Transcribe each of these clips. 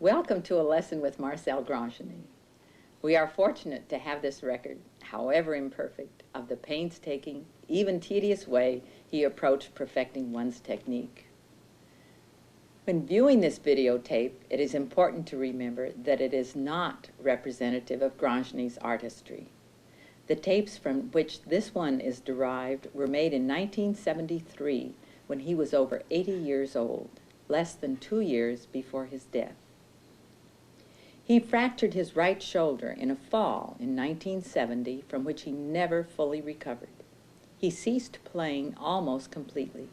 Welcome to a lesson with Marcel Grandjany. We are fortunate to have this record, however imperfect, of the painstaking, even tedious way he approached perfecting one's technique. When viewing this videotape, it is important to remember that it is not representative of Grandjany's artistry. The tapes from which this one is derived were made in 1973 when he was over 80 years old, less than 2 years before his death. He fractured his right shoulder in a fall in 1970 from which he never fully recovered. He ceased playing almost completely.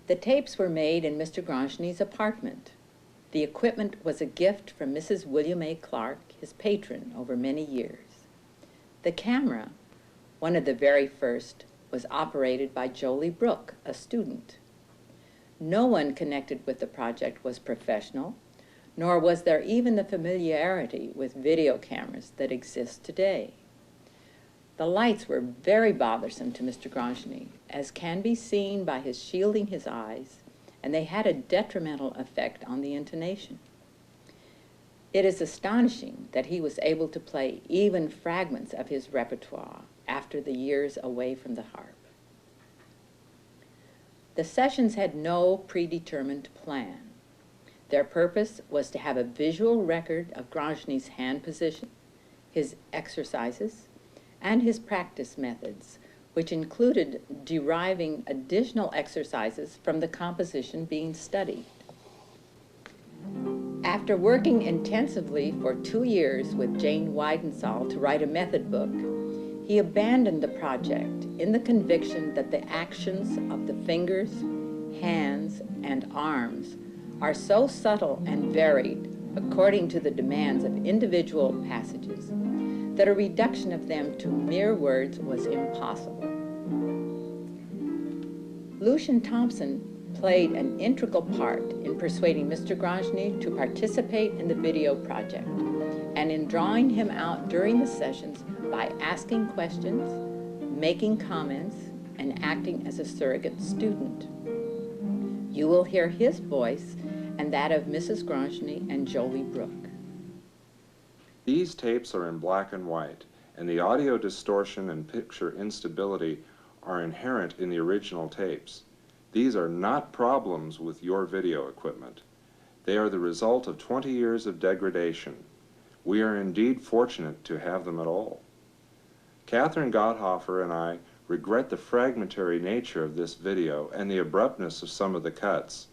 The tapes were made in Mr. Grandjany's apartment. The equipment was a gift from Mrs. William A. Clark, his patron over many years. The camera, one of the very first, was operated by Jolie Brooke, a student. No one connected with the project was professional, nor was there even the familiarity with video cameras that exist today. The lights were very bothersome to Mr. Grandjany, as can be seen by his shielding his eyes, and they had a detrimental effect on the intonation. It is astonishing that he was able to play even fragments of his repertoire after the years away from the harp. The sessions had no predetermined plan. Their purpose was to have a visual record of Grandjany's hand position, his exercises, and his practice methods, which included deriving additional exercises from the composition being studied. After working intensively for 2 years with Jane Weidensaul to write a method book, he abandoned the project in the conviction that the actions of the fingers, hands, and arms are so subtle and varied according to the demands of individual passages that a reduction of them to mere words was impossible. Lucien Thompson played an integral part in persuading Mr. Grandjany to participate in the video project and in drawing him out during the sessions by asking questions, making comments, and acting as a surrogate student. You will hear his voice and that of Mrs. Grandjany and Jolie Brooke. These tapes are in black and white, and the audio distortion and picture instability are inherent in the original tapes. These are not problems with your video equipment. They are the result of 20 years of degradation. We are indeed fortunate to have them at all. Catherine Gotthofer and I regret the fragmentary nature of this video and the abruptness of some of the cuts.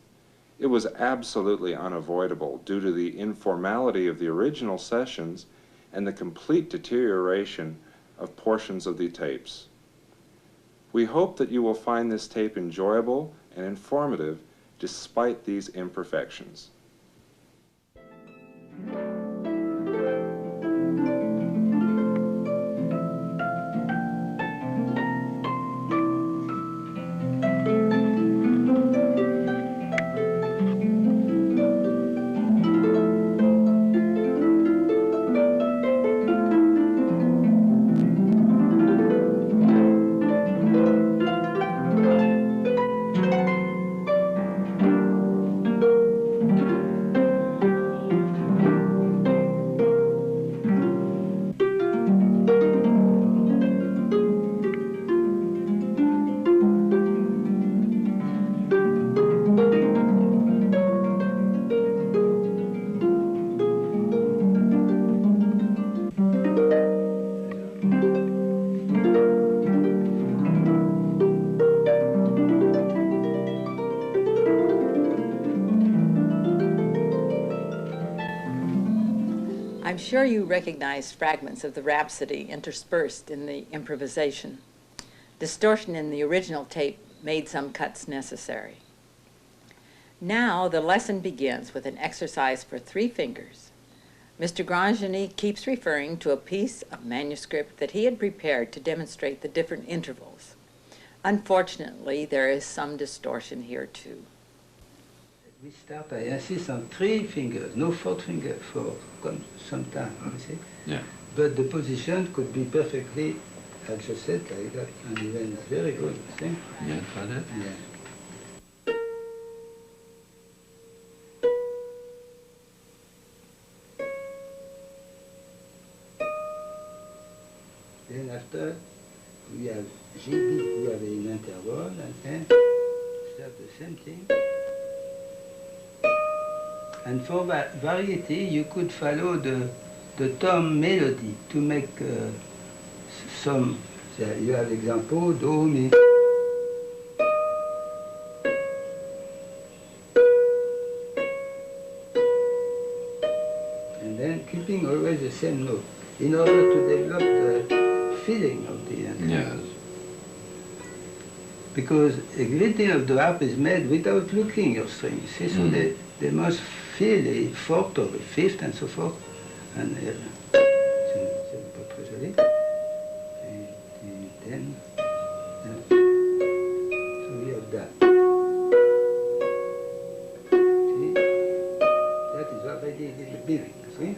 It was absolutely unavoidable due to the informality of the original sessions and the complete deterioration of portions of the tapes. We hope that you will find this tape enjoyable and informative despite these imperfections. I'm sure you recognize fragments of the Rhapsody interspersed in the improvisation. Distortion in the original tape made some cuts necessary. Now the lesson begins with an exercise for 3 fingers. Mr. Grandjany keeps referring to a piece of manuscript that he had prepared to demonstrate the different intervals. Unfortunately, there is some distortion here too. We start, I insist on 3 fingers, no 4th finger for sometimes, you see? Yeah. But the position could be perfectly adjusted like that, and even very good, you see? Yeah, try that. Yeah. we have G beat, we have an interval, and then start the same thing. And for variety, you could follow the tom melody to make some. You have example, do, mi. And then keeping always the same note in order to develop the feeling of the interval. Yes. Because a greeting of the harp is made without looking your strings. See? So they must feel a fourth or a fifth and so forth. And c'est pas très joli. Et then, so we have that. See? That is already in the beginning. See?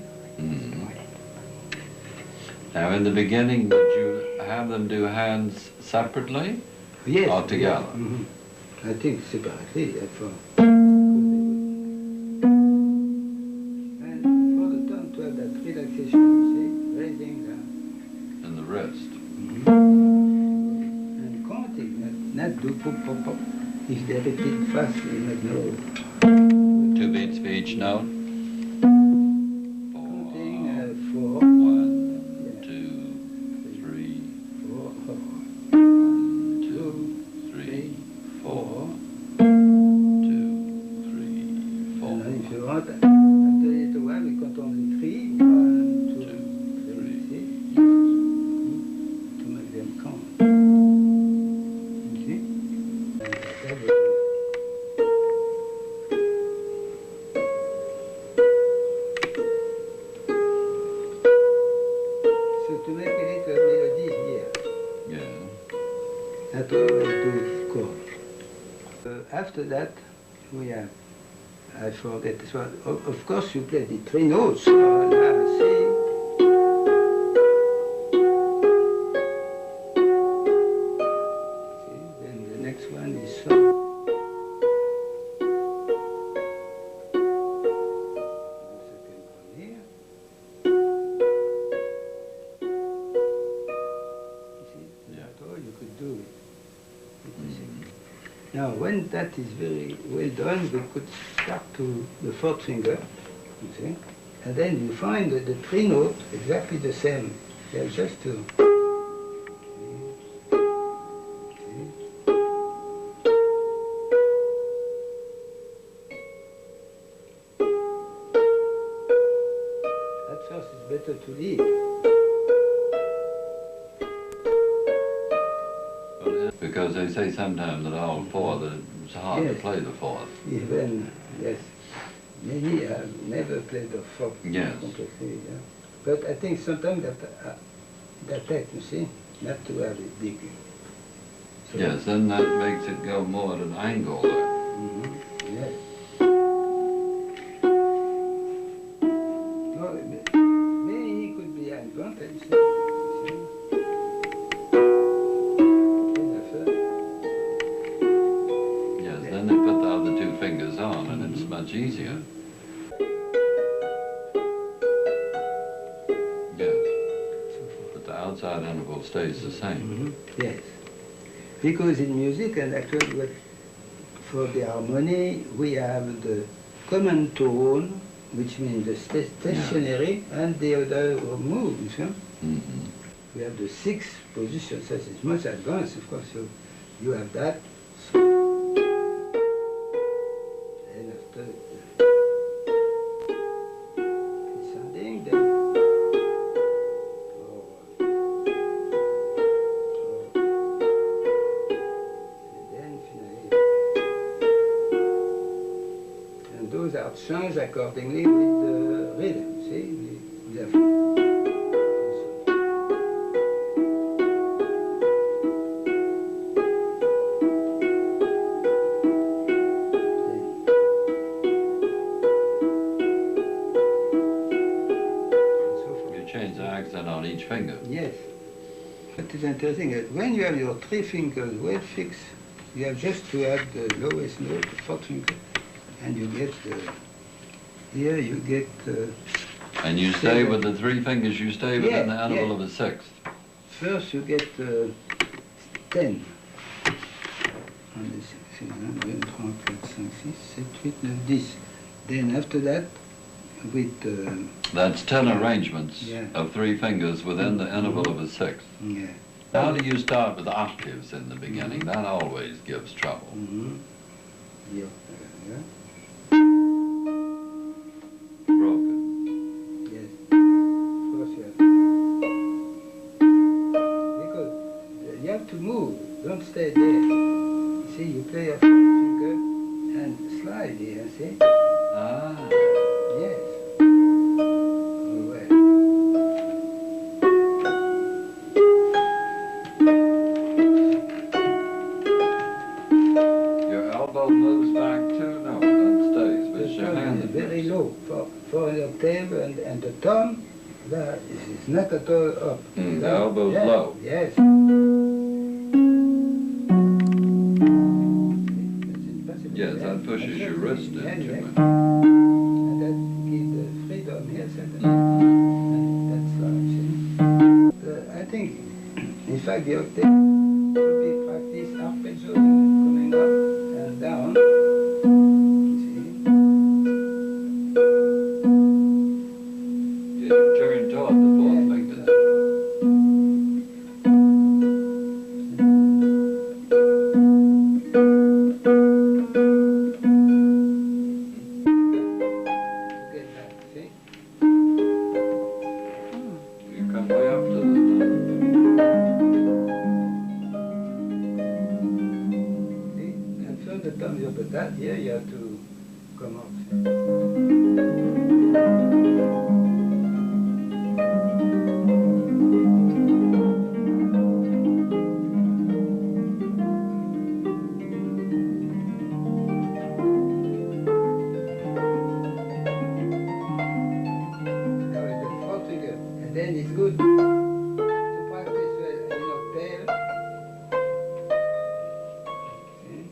Now, in the beginning, did you have them do hands separately? Yes. Or together? Yeah. I think separately. Therefore. And for the tongue to have that relaxation, see, raising the. And the wrist. And counting, not do pop pop pop. If they repeat fast, they not know. 2 beats for each note. Counting 4. 1, 2, 3. 4. 1, 2, 3, 4. 2, 3, 4. And if you want, after a little while, we count only 3. 1, 2, 3. See? To make them count. You see? So to make a little melody here. Yeah. That's all I do chord. After that, we have, I forget this one. Of course, you play the 3 notes. La, si. See, then the next one is so. The second one here. You see, that's all you could do with the second. Now, when that is very well done, we could start to the 4th finger, you see, and then you find the 3 notes exactly the same. They're just to. At first, it's better to leave. Because they say sometimes that all 4 that it's hard to Yes. play the 4th. Even, yes, many have never played the 4th Yes. completely, yeah. But I think sometimes that takes, you see, not to have it big. So, Yes, then that makes it go more at an angle there. Yes. No, maybe he could be an advantage. See? Yes, then they put the other 2 fingers on and it's much easier. Yes, but the outside interval stays the same. Yes. Because in music, and actually for the harmony, we have the common tone, which means the stationary, and the other moves. Huh? We have the 6 positions, that is much advanced, of course. So you have that. So, and after descending, then. Those are changed accordingly with the rhythm, see? We have You change the accent on each finger. Yes. What is interesting is when you have your 3 fingers well fixed, you have just to add the lowest note, the 4th finger, and you get here you get And you stay with the 3 fingers, you stay within the Yeah, interval yeah. of a 6th. first you get 10. On the 1, 2, 3, 4, 5, 6, 7, 8, 9, 10. Then after that, with... That's 10 arrangements yeah. of 3 fingers within the interval of a sixth. Yeah. How do you start with octaves in the beginning? That always gives trouble. Yeah. Broken. Yes. First you have because you have to move. Don't stay there. See, you play your finger and slide here, see? Ah. Yes. Oh, well. Your elbow moves back too? No, that stays. But The your thumb hand is very low for an octave, and the thumb that is not at all up. The elbow's yes. low. Yes. Yes, that pushes your wrist in too much. And that gives the freedom, yes, and that's like, I think, in fact, the octave should be practiced arpeggio coming up and down. See? You turn toward the fourth finger. Get that, see? You come way up to the See? And so the thumb is up at that, here you have to come up. Now it's the fourth finger, and then it's good to practice well in octave. See?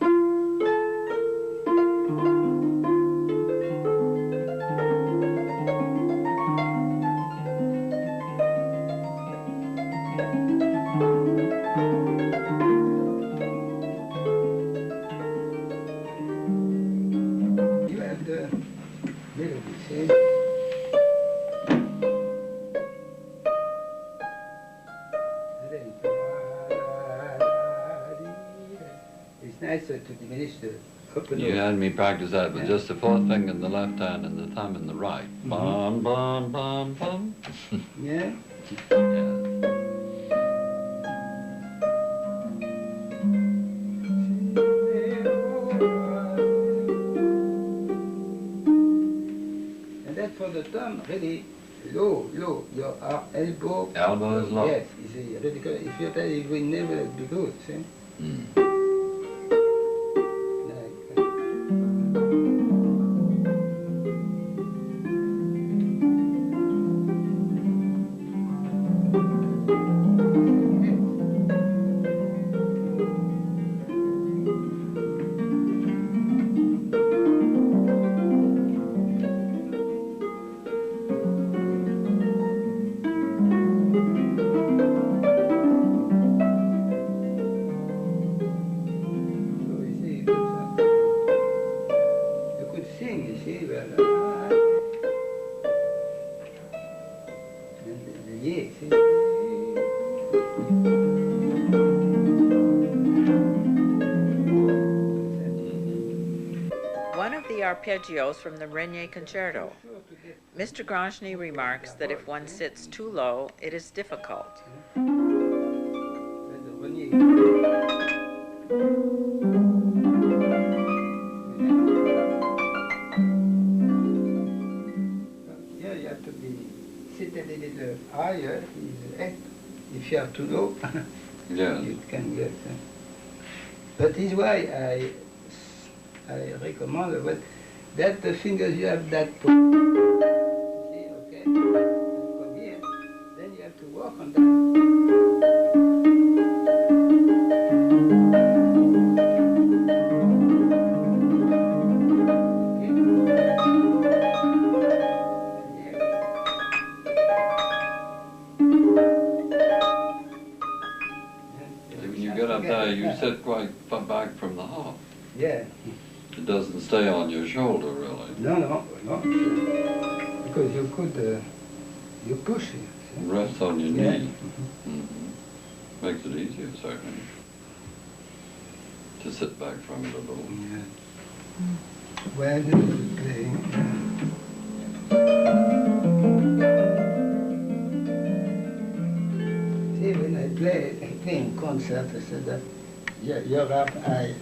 You have the melody, see? And then it's nicer to diminish the upper You note. had me practice that with just the fourth finger in the left hand and the thumb in the right. Bum, bum, bum, bum. Yeah? Yeah. And then for the thumb, really low. Your elbow. Elbow is low. Yes, you see, because if you're tight, it will never be good, see? Mm. Like, so you see, you could sing, you see, well, and the yeah, see? One of the arpeggios from the Regnier Concerto. Mr. Grandjany remarks that if one sits too low, it is difficult. Yeah, you have to be seated a little higher. If you are too low, Yes. you can get. But this is why I recommend that the fingers you have that. See, okay, and from here, then you have to work on that. Even you get up there, you sit quite far back from the harp. Yeah. It doesn't stay on your shoulder, really. No. Because you could, you push it. It rests on your Yeah. knee. Makes it easier, certainly, to sit back from it a little. Yeah. Where do you play? See, when I play in concert, I said that your harp, I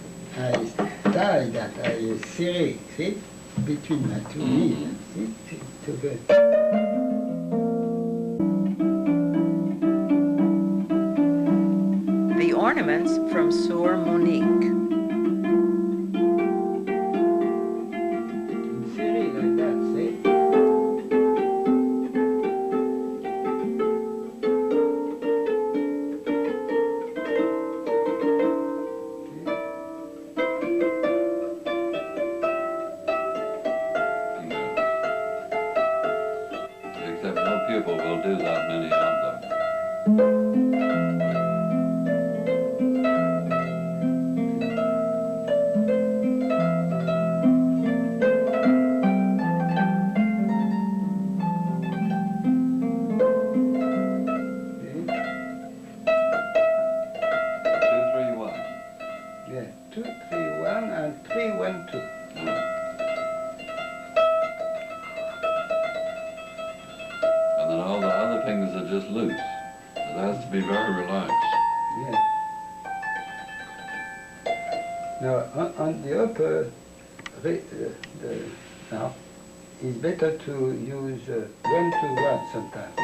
tie that, I serrate, see, between my two knees, see, together. The ornaments from Soeur Monique. Serrate like that, see. Except no pupil will do that many of them. Two, three, one. Yeah, 2, 3, 1, and 3, 1, 2. And then all the other fingers are just loose. It has to be very relaxed. Yeah. Now, on the upper, now, it's better to use 1 to 1 sometimes.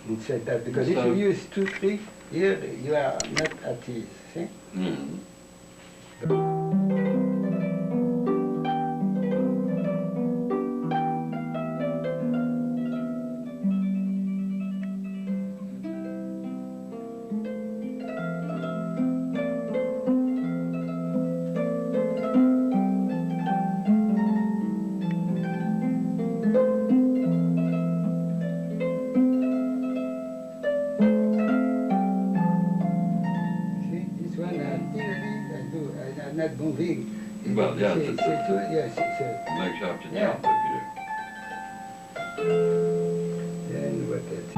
Instead that, because if you use 2, 3, here you are not at ease, see? Mm. See, this one I'm not moving. Well, yeah, See, it's- yes, Makes you have to Yeah. jump if you do. then what else?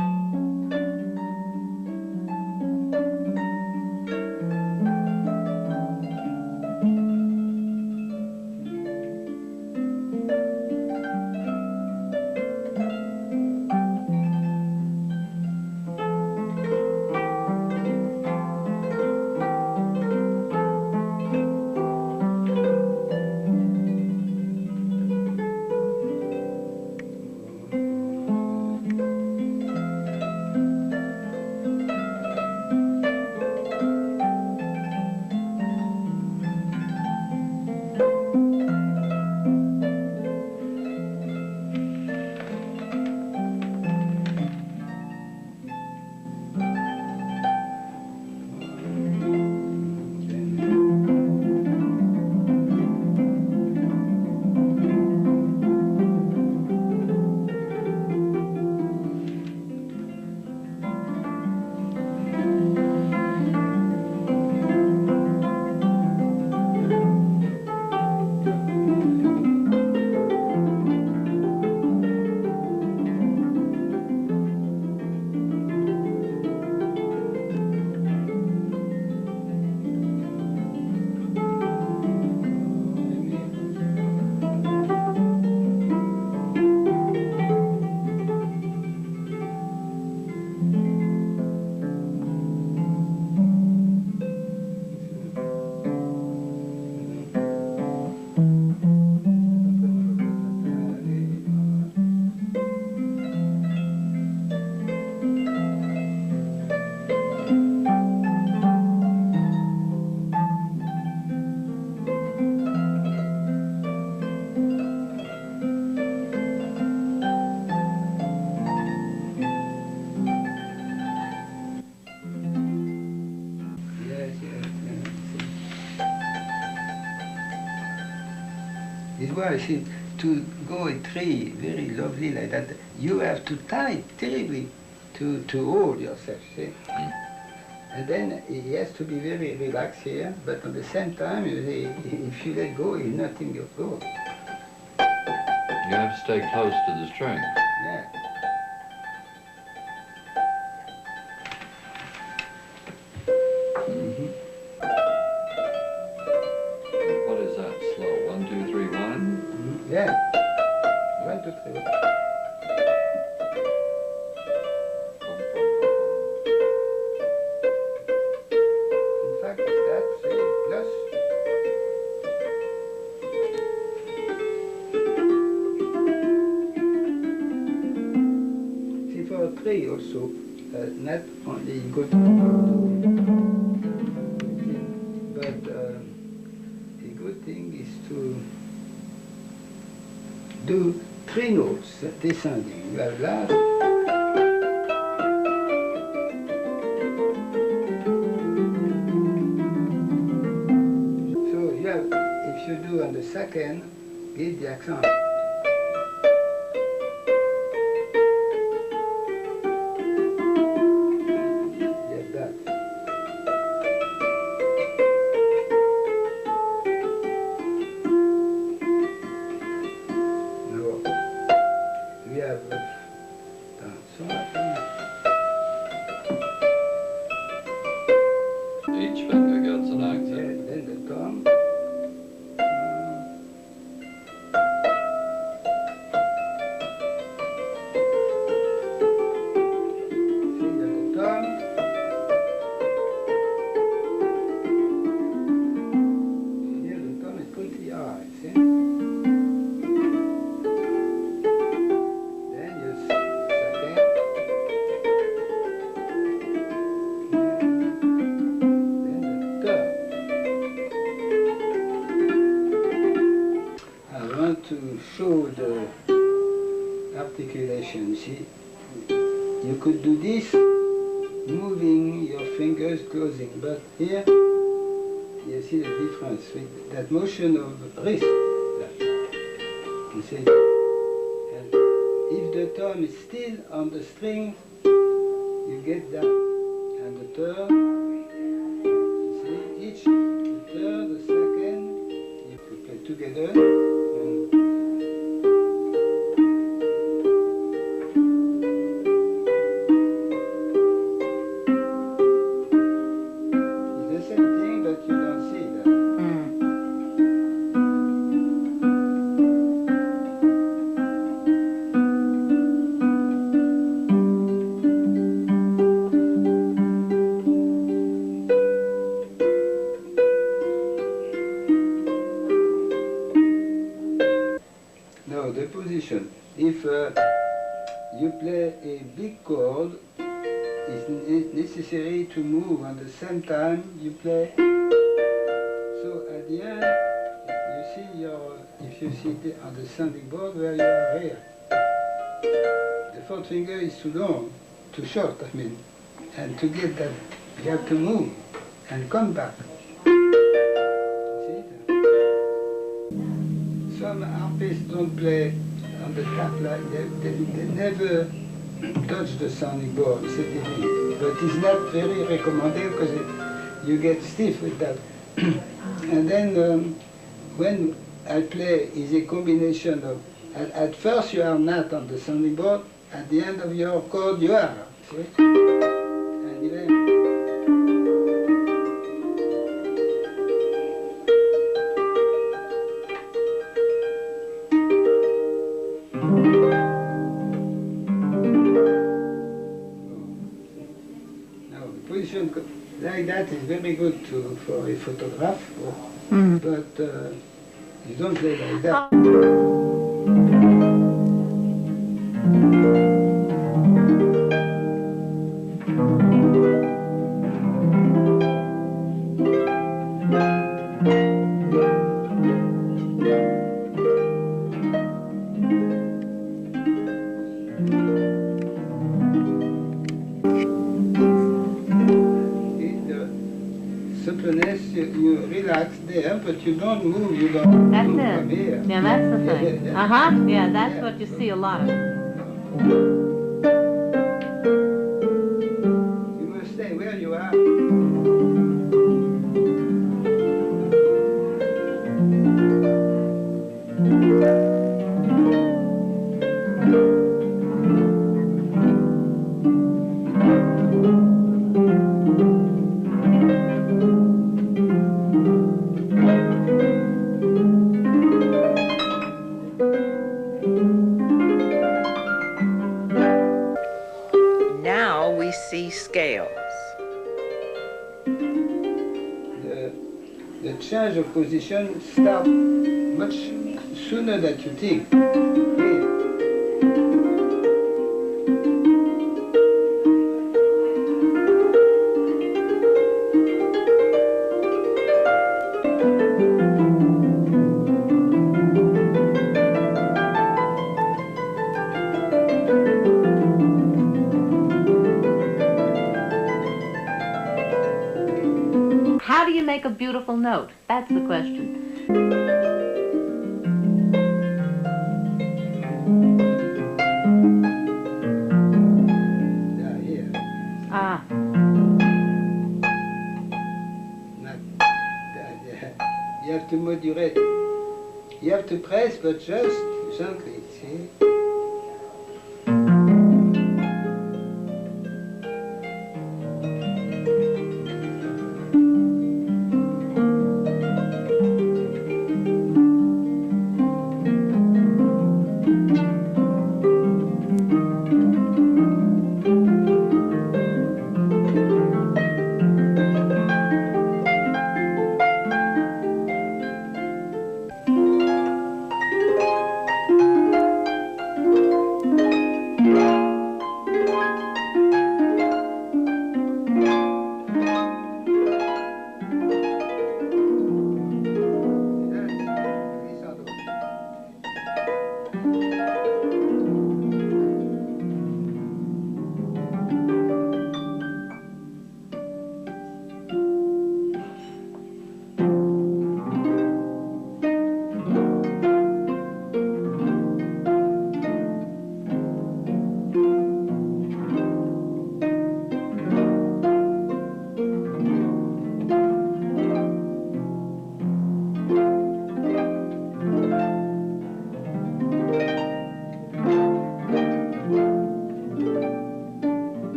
This why I to go a tree very lovely like that, you have to tie it terribly. to hold yourself, see? And then he has to be very relaxed here, but at the same time, if you let go, he's nothing your go. You have to stay close to the string. Yeah. What is that slow? 1, 2, 3, 1? Yeah. 1, 2, 3, 1. In fact, that's a plus. See, for a three also, not only good, but a good thing is to do 3 notes descending. You have La. So you have, if you do on the second, get the accent. Get that. Now we have Each finger gets an yeah, accent. then the thumb. See, the thumb. Here the thumb is pretty high, see? Then you second. Then the third. I want to show the articulation. See, you could do this, moving your fingers, closing, but here, you see the difference with that motion of wrist. You see, and if the thumb is still on the string, you get that, and the third. You see, each, the third, the second, you play together. It's the same thing, but you don't see that. No, the position. If you play a big chord, it's necessary to move at the same time you play. So at the end, you see if you sit on the sounding board where you are here, the fourth finger is too long, too short, I mean. And to get that, you have to move and come back. See? Some harpists don't play on the tap like they never touch the sounding board, it's a technique. But it's not very recommended because you get stiff with that. And then when I play, is a combination of, at first you are not on the sounding board, at the end of your chord you are. See? And then, position like that is very good for a photograph, but you don't play like that. Suppleness, you relax there, but you don't move, you don't That's move it. from here. Yeah, that's the thing. Yeah, Uh-huh. Yeah, that's yeah. what you see a lot of. stay where you are. Now we see scales. The change of position starts much sooner than you think. Here. How do you make a beautiful note? That's the question. Yeah, here. Ah, Yeah. You have to modulate. You have to press, but just gently, see?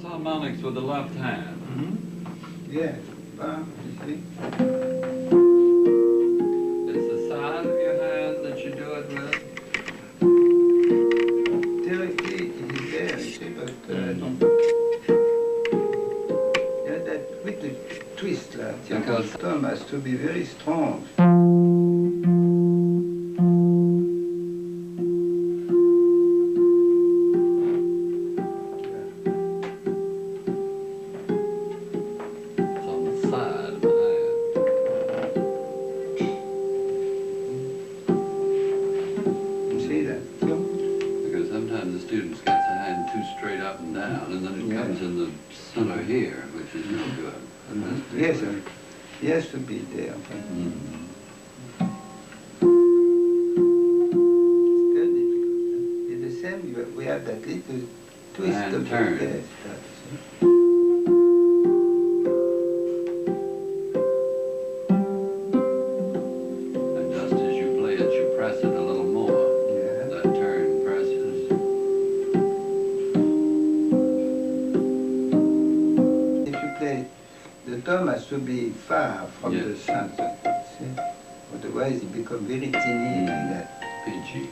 Harmonics with the left hand. Yeah. You see? It's the side of your hand that you do it with. Theoretically, it is there, you see, but yeah, that with the twist, Because the thumb has to be very strong. it's on the side of the hand. You see that? Because sometimes the students get the hand too straight up and down, and then it comes in the center here, which is no good. It has to be Yes, right. sir. He has to be there. Mhm. Still difficult. It's the same. We have that little twist And of turn. the yes, And just as you play it, you press it a little more. yeah. That turn presses. If you play, the thumb has to be far from the Yes. center. See? Otherwise, it becomes very teeny like that. Pinchy.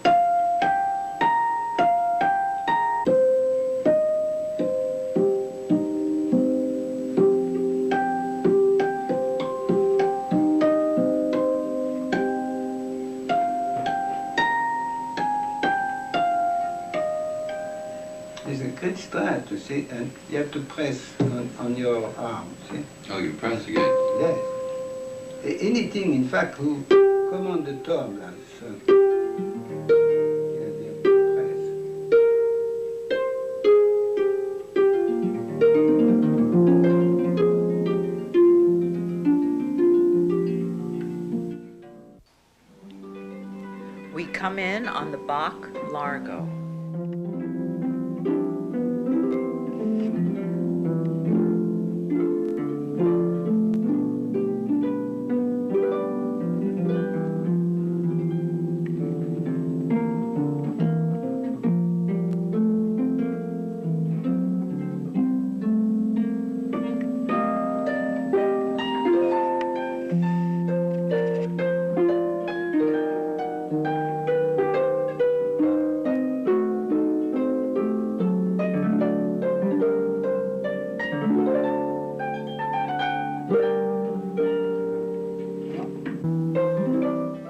There's a great strength, you see, and you have to press on your arm, see? Oh, you're pressing it. Yes. anything, in fact, who command the tone, là, so. We come in on the Bach Largo.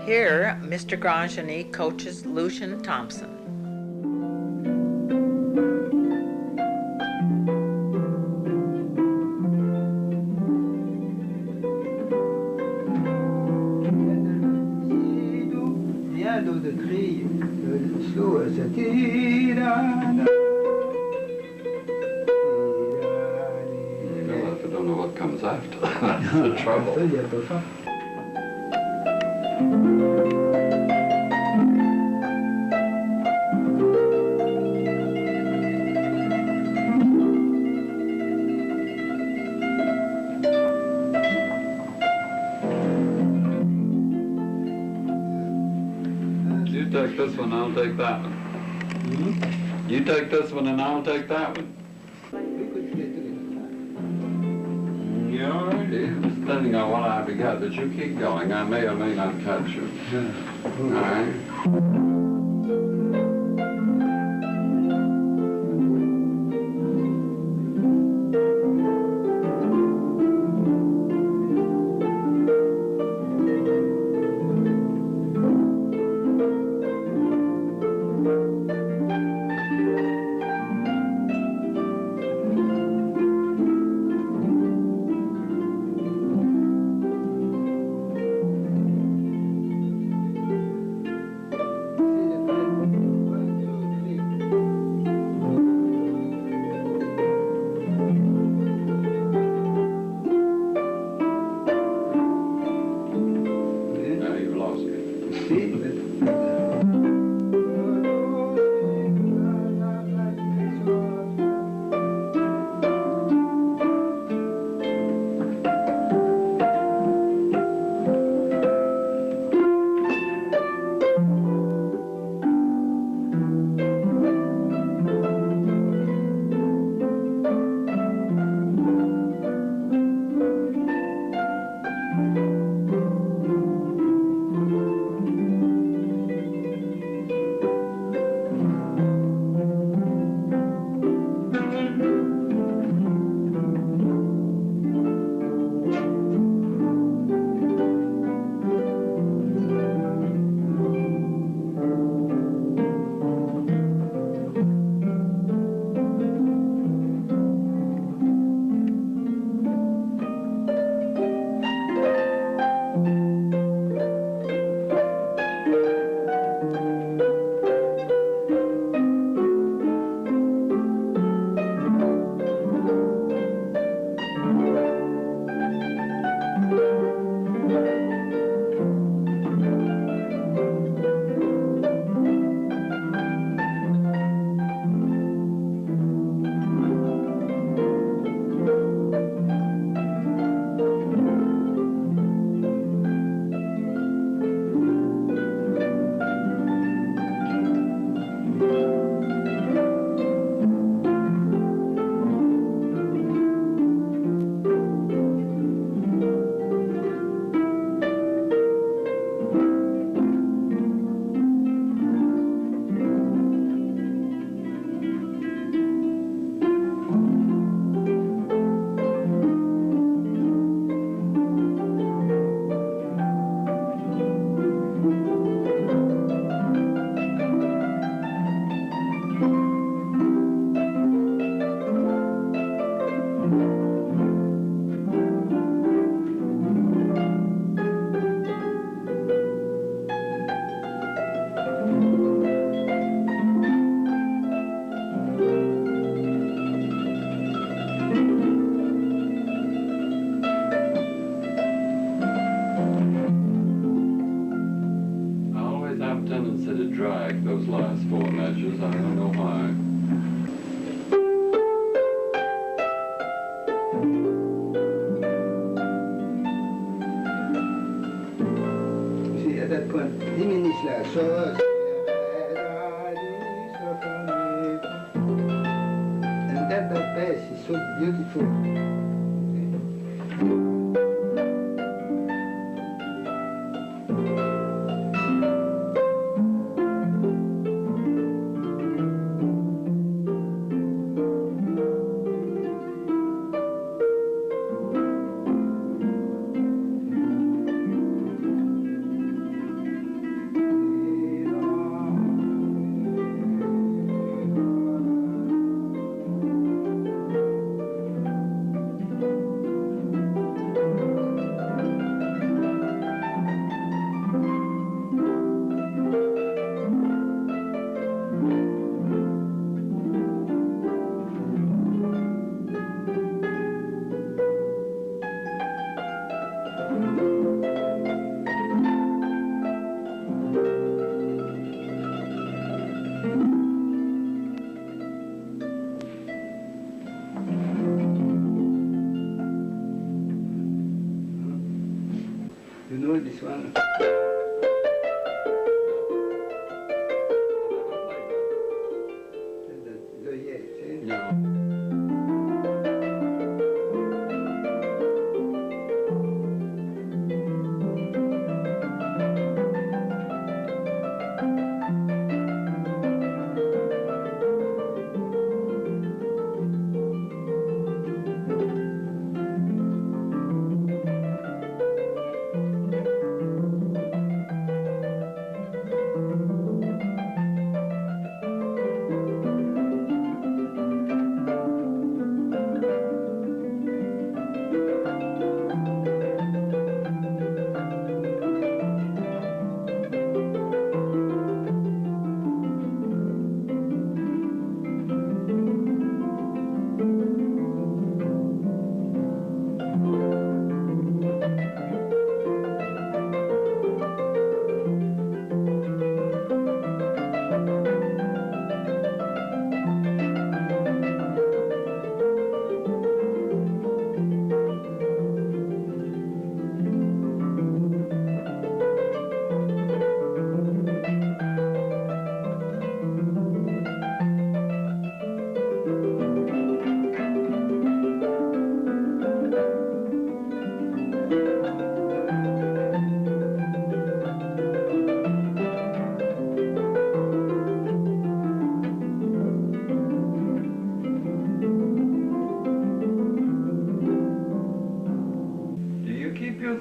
Here, Mr. Grandjany coaches Lucian Thompson. Rien d'autre cri, slow, c'est ti-da-da. I don't know what comes after. That's the trouble. Il y a pas ça. You take this one, I'll take that one. Hmm? You take this one and I'll take that one. You already, depending on what I forget, but you keep going. I may or may not catch you. All right? drag, those last 4 measures. I don't know why. See, at that point, diminish la so, and that bass is so beautiful. You know this one?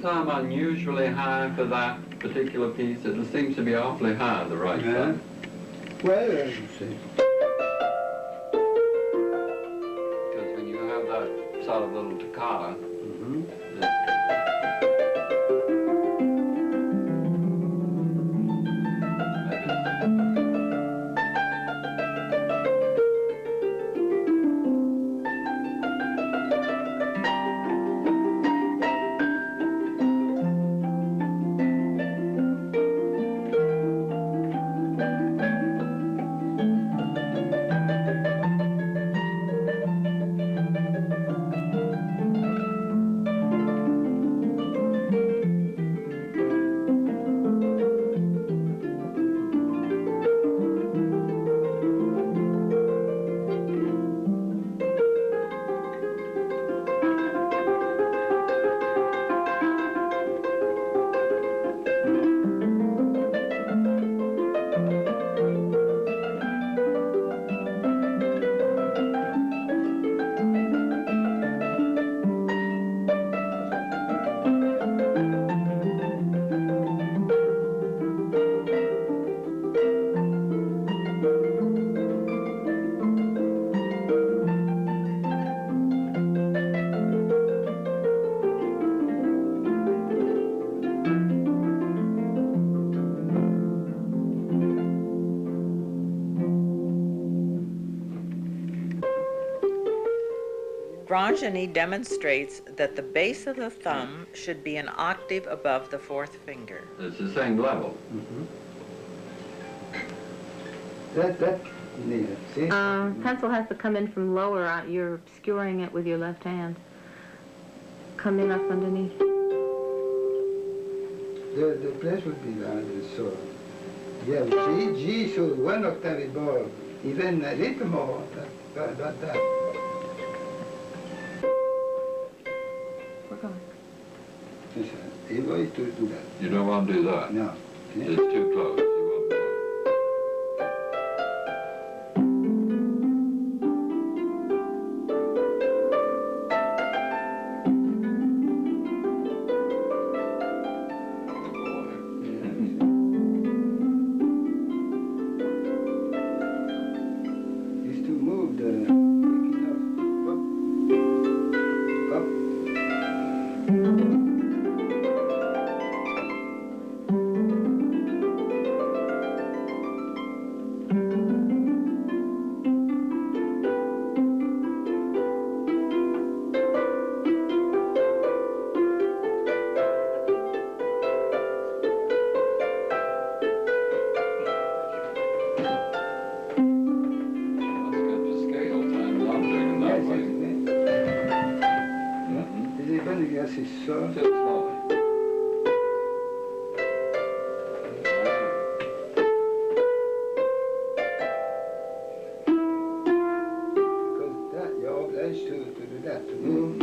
Thumb unusually high for that particular piece? It seems to be awfully high, the right thumb. Well, I would say. Because when you have that sort of little toccata, Grandjany demonstrates that the base of the thumb should be an octave above the fourth finger. It's the same level. That near, see? Pencil has to come in from lower. You're obscuring it with your left hand. Come in up underneath. The place would be like this, so you have G, so one octave above, even a little more, but that. We're going. Yes, able to do that. You don't want to do that? No. It's too close. You won't do it. Is to move the up. Let's get the scale times object in that way. Even yes, it's so. Just slowly. Because that you're obliged to do that, to move.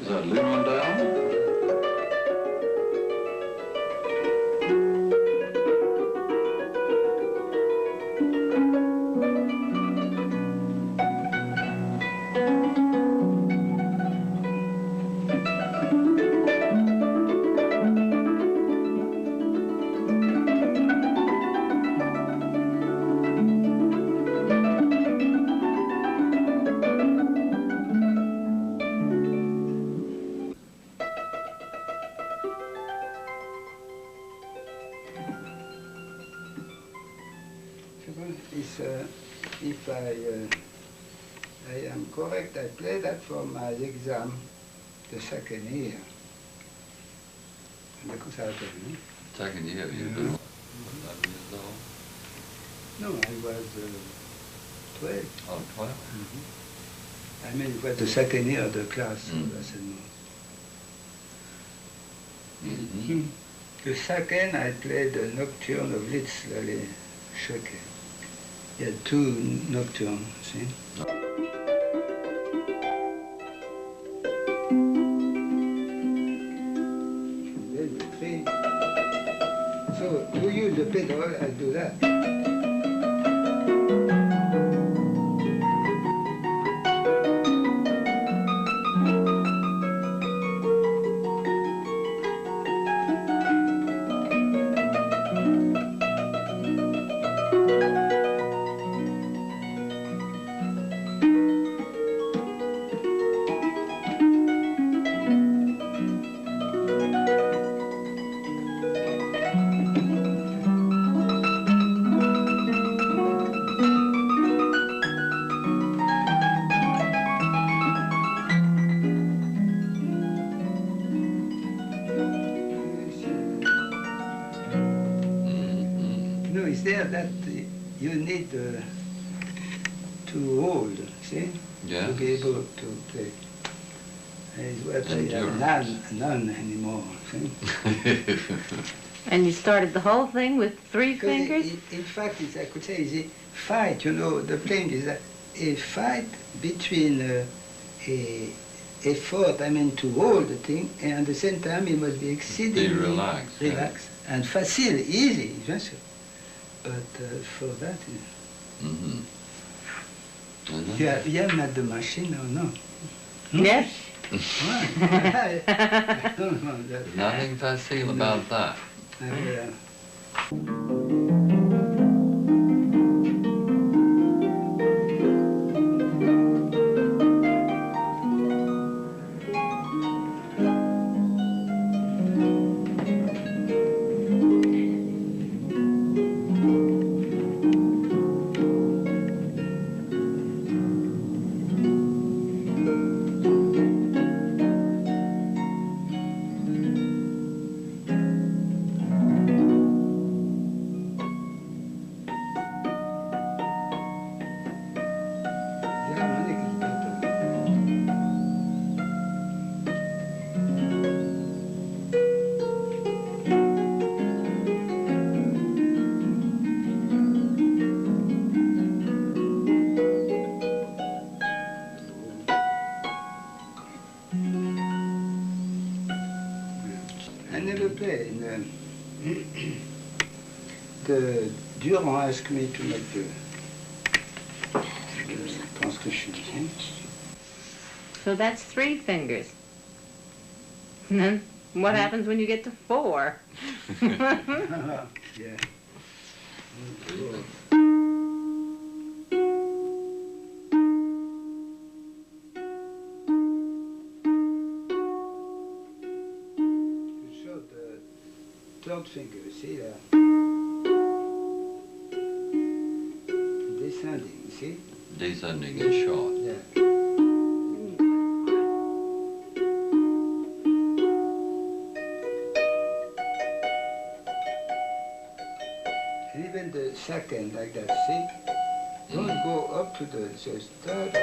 Is that lean one down? If I am correct, I play that for my exam the second year. In the conservatory. Second year, you've been 11 years old? No, I was 12. Oh, 12? I mean, it was the second year of the class. So that's the second, I played the Nocturne of Liszt, les Schöcke. Il y a two nocturnes, see? Then the three. So, to use the pedal, I do that. No, it's there that you need to hold, see? Yes. To be able to play. Is what I have none anymore. See? And you started the whole thing with 3 Because fingers? in fact, I could say, is a fight, you know, the playing is a fight between a effort, I mean, to hold the thing, and at the same time, it must be exceedingly relaxed. And facile, easy, just. But for that, you have not the machine or no? Yes. Why? Nothing facile about that. Durand asked me to make the transcription. So that's 3 fingers. And then what happens when you get to 4? Yeah. To show the 3rd finger, see there? Descending, see? Descending is short. Yeah. And even the 2nd, like that, see? Don't go up to the just third.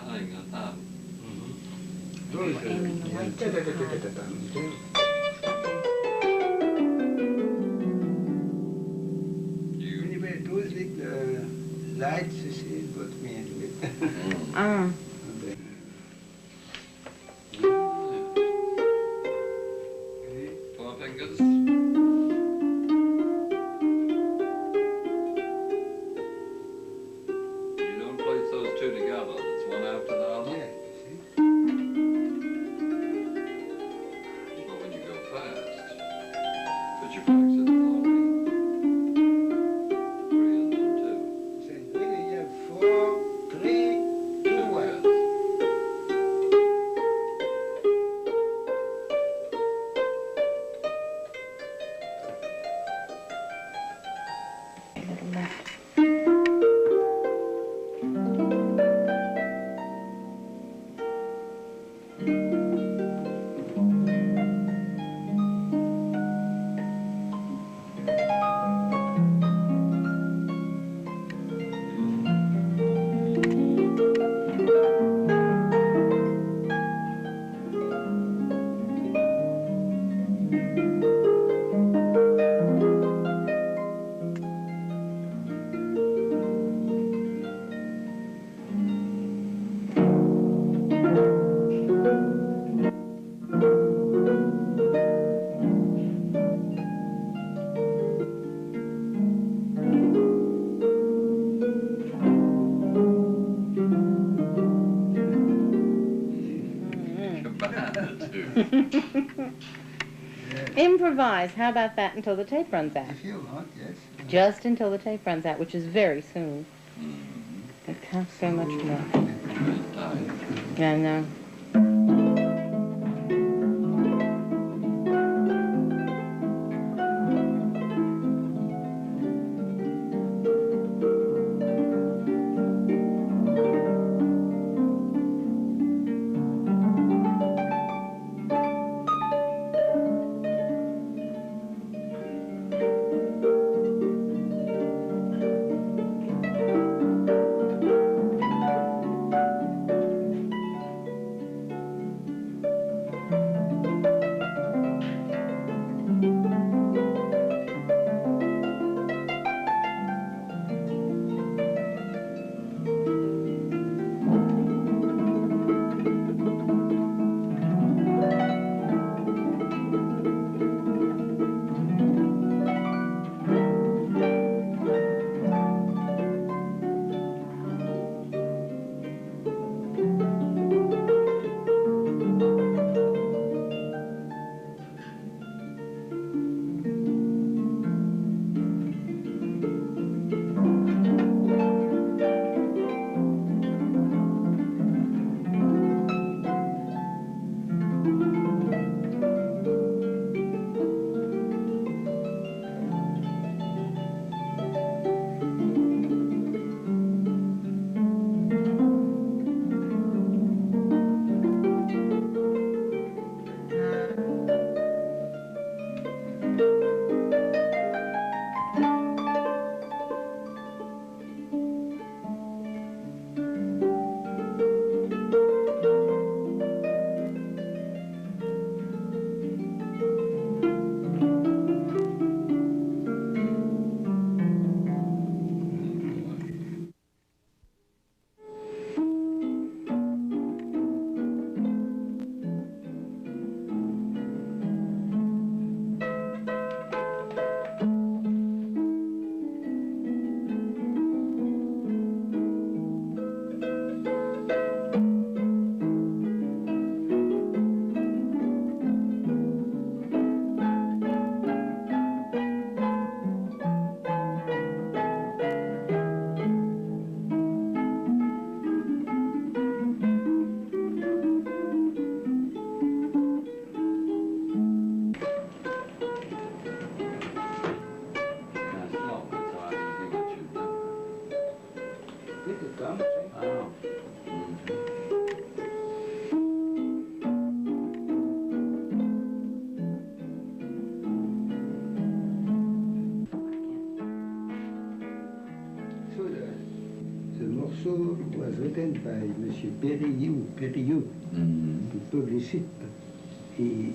playing a thumb. Those We're aiming the light too You, Anyway, those with lights, you see, is what we end with. high. Four fingers. You don't place those two together. It's one after the other. Yeah, you see. But when you go fast, but you practice it slowly. 3 and then 2. So really you have 4, 3, 2, 1. Yes. A little left. Improvise. How about that until the tape runs out? If you want, yes. Just until the tape runs out, which is very soon. It counts so much more. Yeah, I know. edition by Monsieur Perriou, who published it. He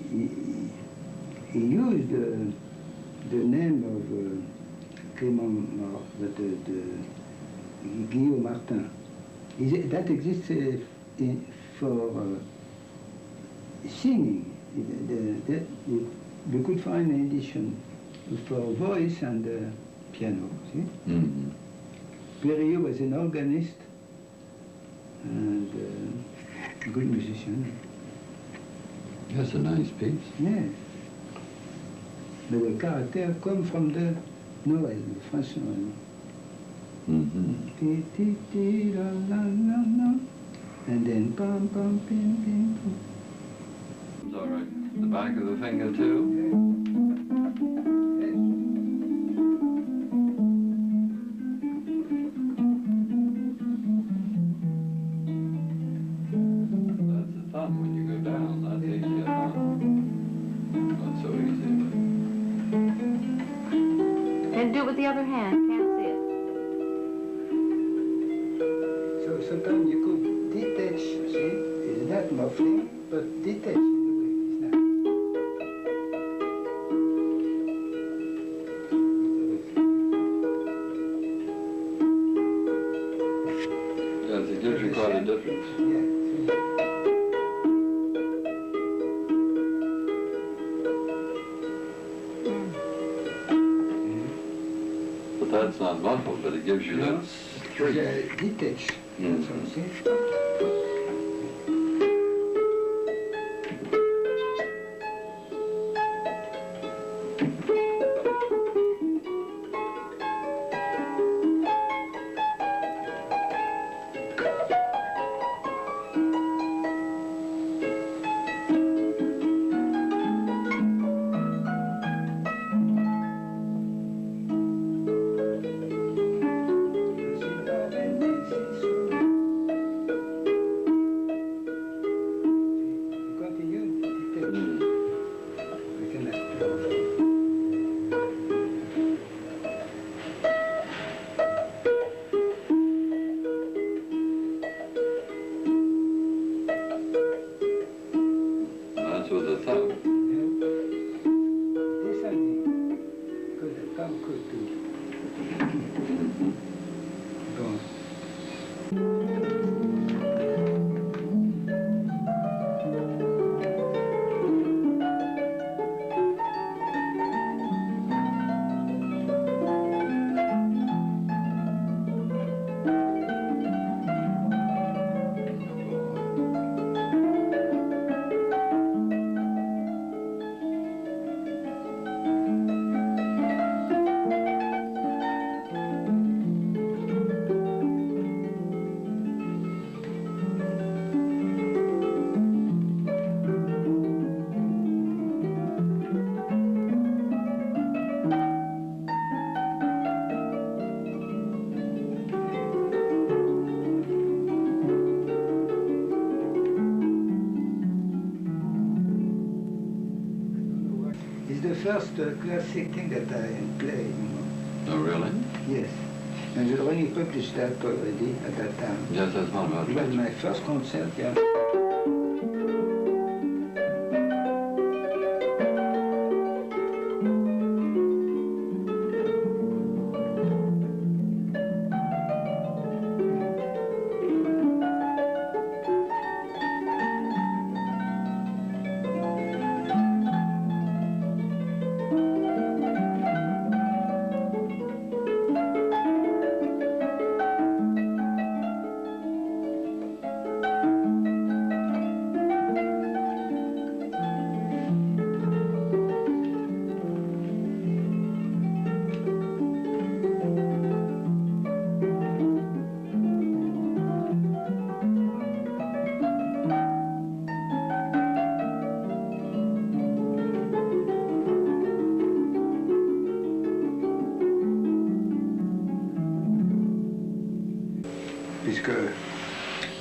used the name of Guillaume Martin. That exists for singing. We could find an edition for voice and piano. See? Perriou was an organist and a good musician. That's a nice piece. Yes. Le caractère comme from the Noël, le French Noël. Ti, ti, ti, la, la, la, la. And then pam, pam, pim, pim, pam. It's all right. The back of the finger too. And do it with the other hand. Can't see it. So sometimes you could detach, see? It's not muffling, but detach in a way. It's not. Yes, it gives you quite a difference. Yeah. That's not muffled, but it gives you that streak. Detach. See? First classic thing that I play, you know. Oh, really? Yes. And we already published that already at that time. Yes, that's one about It was my first concert, yeah.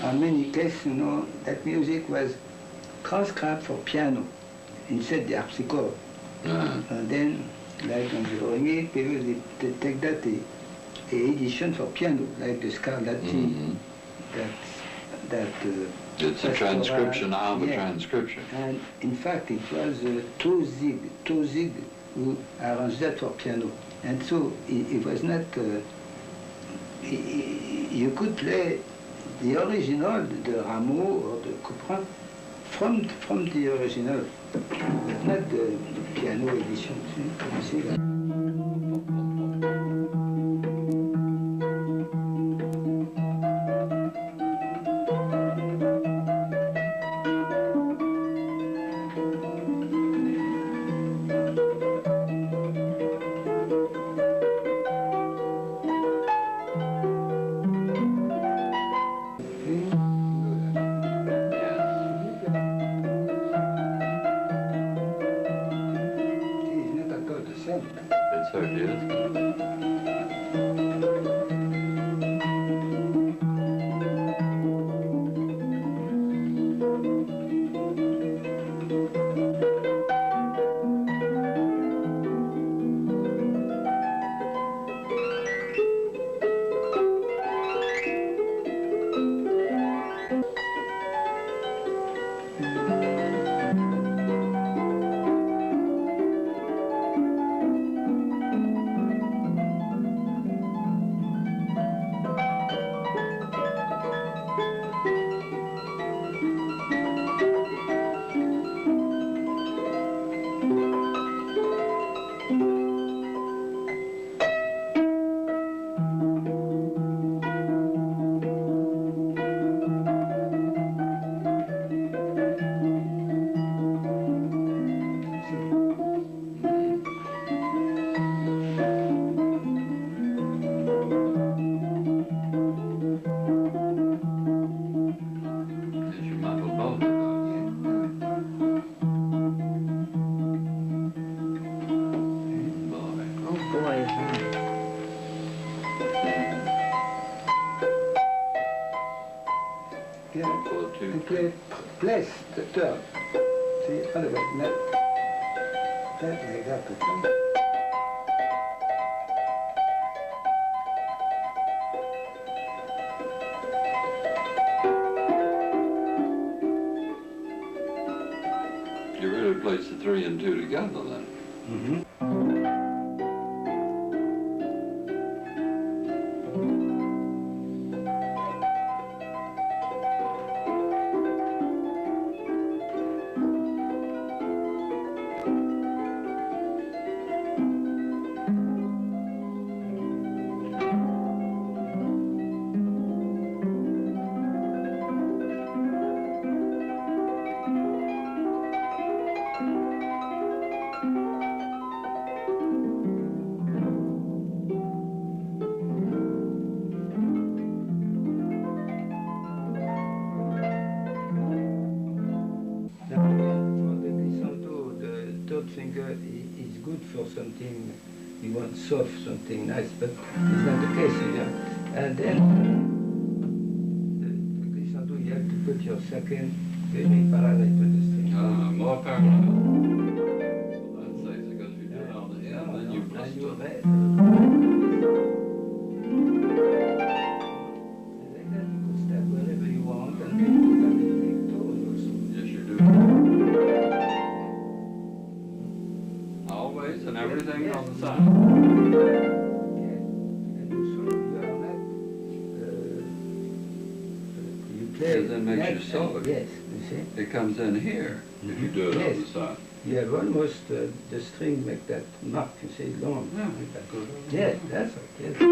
In many cases, you know, that music was transcribed for piano instead the harpsichord. And then, like on the organist, people they take that the edition for piano, like the Scarlatti, that that. It's a transcription of a transcription. And in fact, it was Tozig who arranged that for piano. And so it was not. You could play the original, the Rameau or the Couperin, from the original, but not the piano edition. You see that? It certainly is. Place the third. See, otherwise, not that like that. You really place the 3 and 2 together then. Mm-hmm. Finger is good for something you want soft, something nice, but it's not the case here. And then the glissando, you have to put your second very parallel to the string. More parallel. So that's nice because you do it on the end, then you press it. And like that you could step wherever you want and then put on the big tone also. Yes, you do. Always and everything Yes. on the side. Yes. And also you are not, you play. Because that makes left you solid. Yes, you see. It comes in here if you do it Yes. on the side. You have almost the string make that mark, you see, long. Yeah. Like that. Yes, that's right, yes. And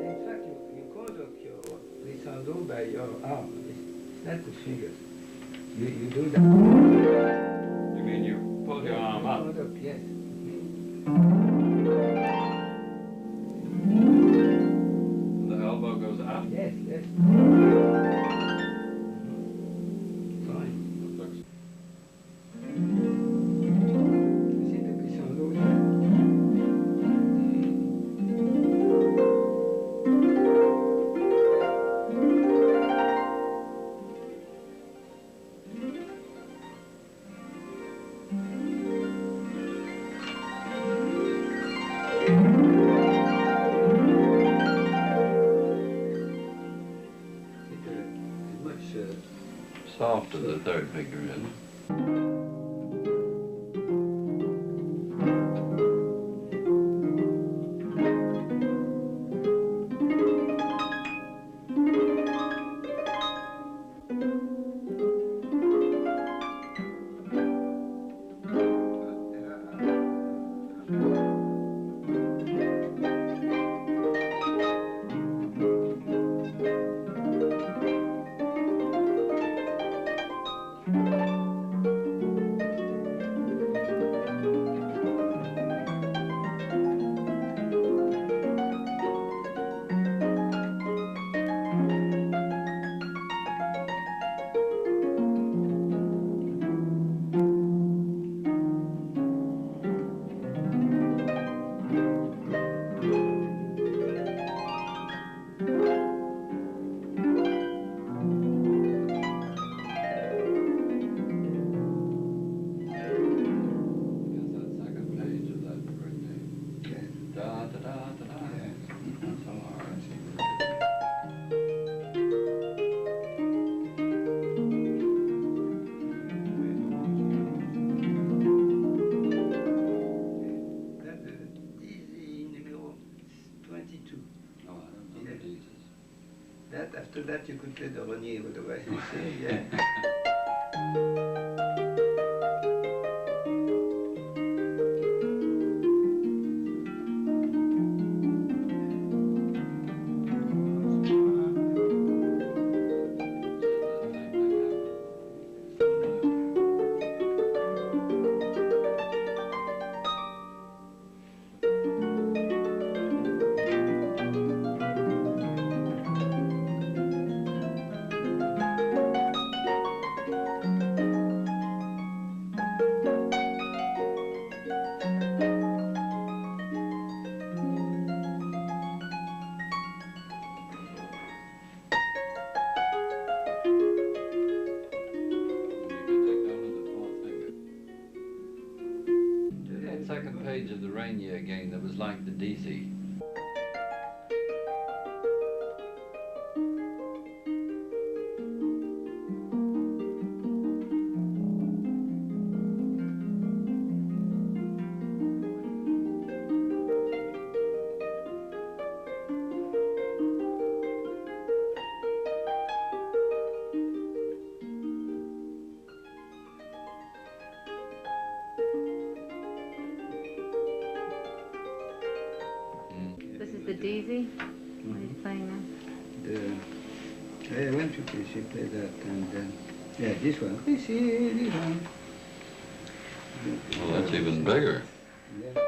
in fact, you conduct your glissando by your arm. It's not the fingers. You do that. You mean you pull your arm up? Conduct, yes. And the elbow goes up? Yes, yes. Fine. That looks- You see the glissando here? softer the third finger is. That after that you could play the Renier with the way you say, yeah. Second page of the Rainier again that was like the DC. This is the Daisy. What are you playing now? I went to play, she played that, and then, yeah, this one. This one. Well, that's even bigger. Yeah.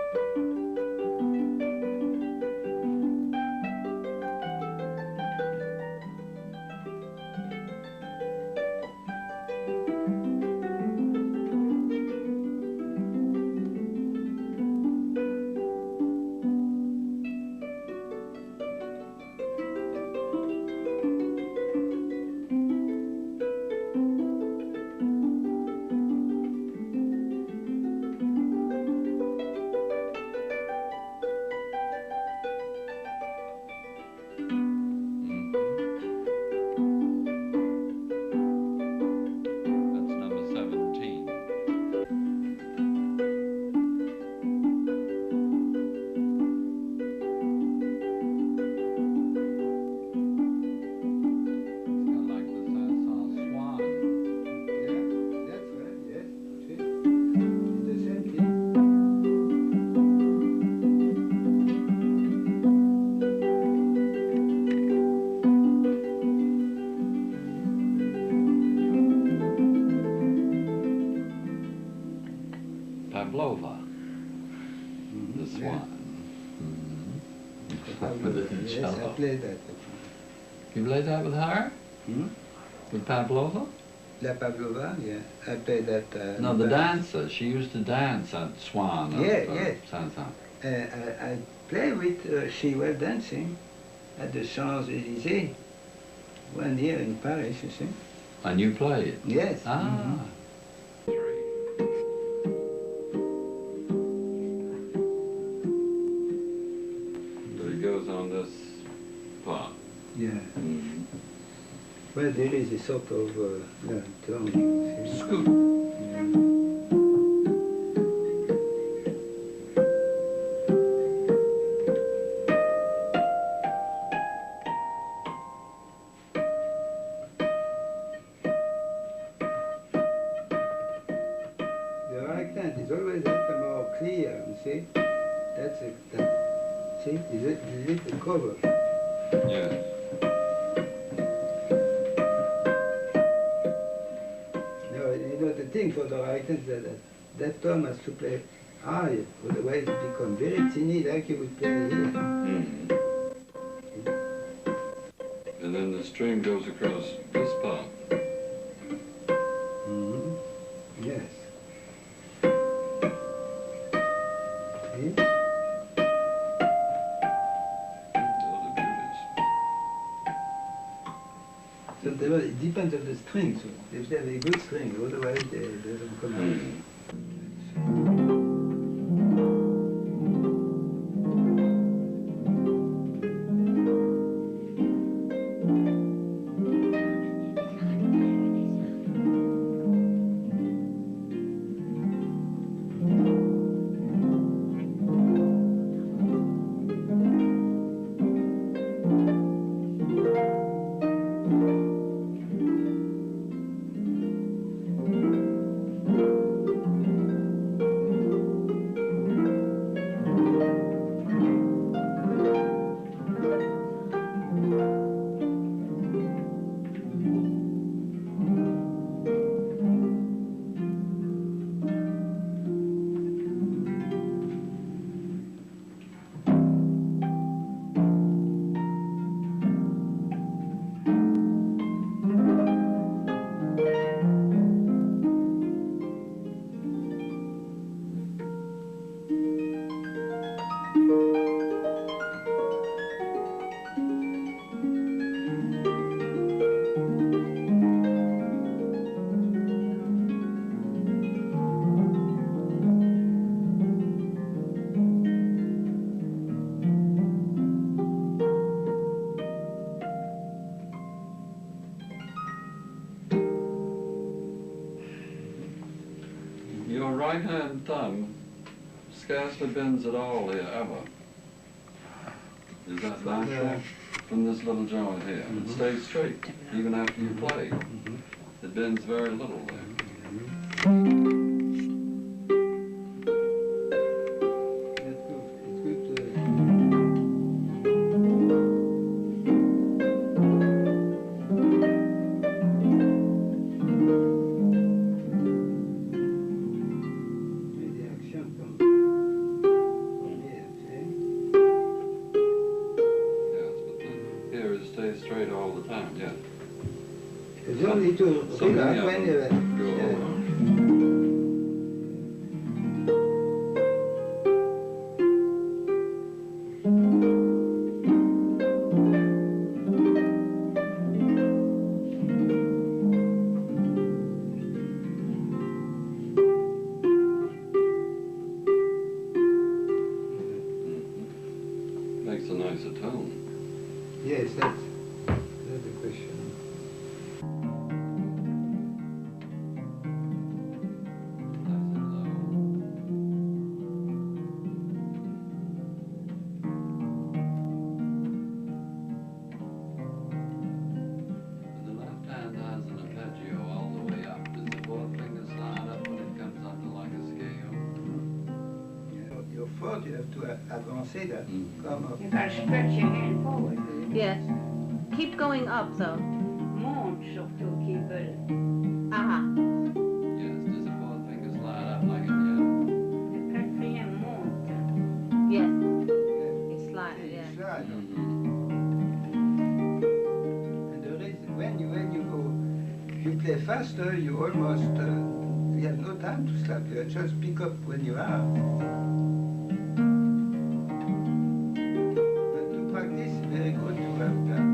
Pavlova, the swan. With the Yes, cello. I played that. You played that with her? With Pavlova? La Pavlova, yeah. I played that. No, the dancer. She used to dance at Swan. Yeah. Sansan. I played with, she was dancing at the Champs-Élysées 1 year in Paris, you see. And you played? Yes. Ah. So it goes on this part. Yeah. Well, there is a sort of turning. Scoop. The right hand is always a little more clear, you see? That's it. See? Is it the cover? Yes. No, you know, the thing for the right hand is that tone has to play high, otherwise it becomes very teeny like you would play here. Mm-hmm. And then the string goes across this part. Mm-hmm. Yes. See? Those are beauties. So it depends on the string. So if they have a good string, otherwise they don't come out. Mm-hmm. Your right hand thumb scarcely bends at all here, ever. Is that natural? From this little joint here. It stays straight, even after you play. It bends very little there. That's good. It's good to... the action from here, see? Yes, but then here it stays straight all the time, yeah. It's only to So many relax of when them go yeah. over. Makes a nicer tone. Yes, that's the question. Nice and low. And the left hand has an arpeggio all the way up. Does the fourth finger slide up when it comes under like a scale? Your foot, you have to advance that. Come up. You gotta stretch your hand forward. Yes. Keep going up, though. Monte surtout qui veut. Uh-huh. Yes, does the fourth finger slide up like it, yeah? Le quatrième monte. Yes. Yeah. It's slide, You yeah. slide. Mm-hmm. And the reason when you go, if you play faster, you almost you have no time to stop. You just pick up when you are. But to practice, it's very good to have that.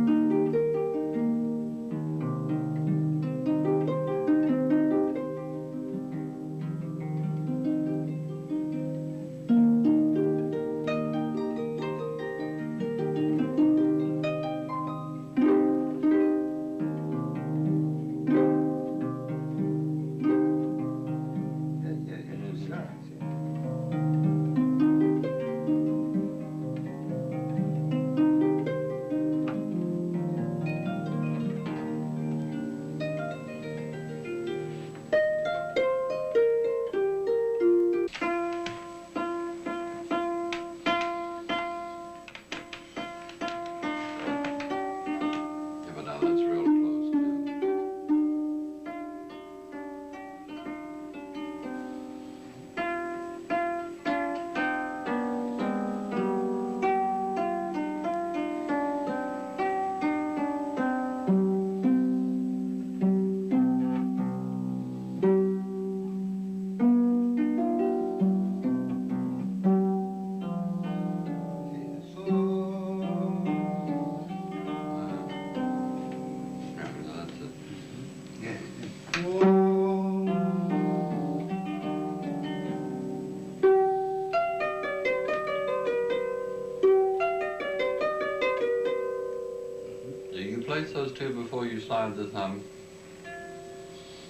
slide the thumb?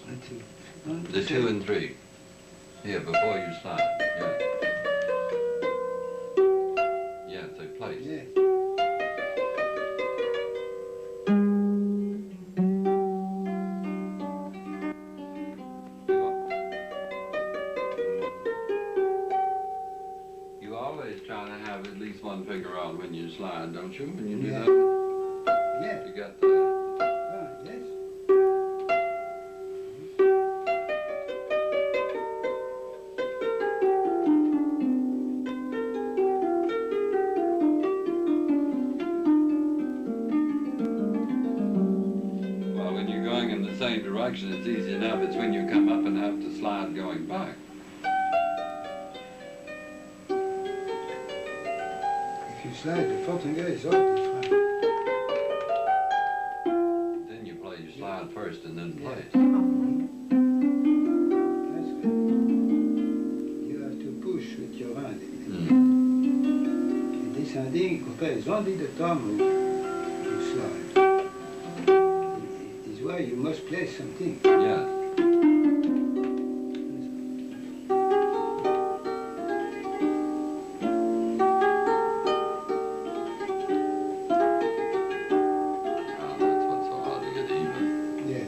1, 2, 1, The 2 and 3. Here, before you slide. Yeah. Yeah, so place. Yeah. You always try to have at least one finger on when you slide, don't you? When you do Yeah. that? Yeah. You got the... Ah, yes. Well, when you're going in the same direction, it's easy enough. It's when you come up and have to slide going back. If you slide, the fourth finger is all different. Then you play, you slide first and then Yeah. place. That's good. You have to push with your hand. Mm. And descending, it's only the thumb you slide. It is why you must play something. Yeah. That's what's so hard to get even. Yeah.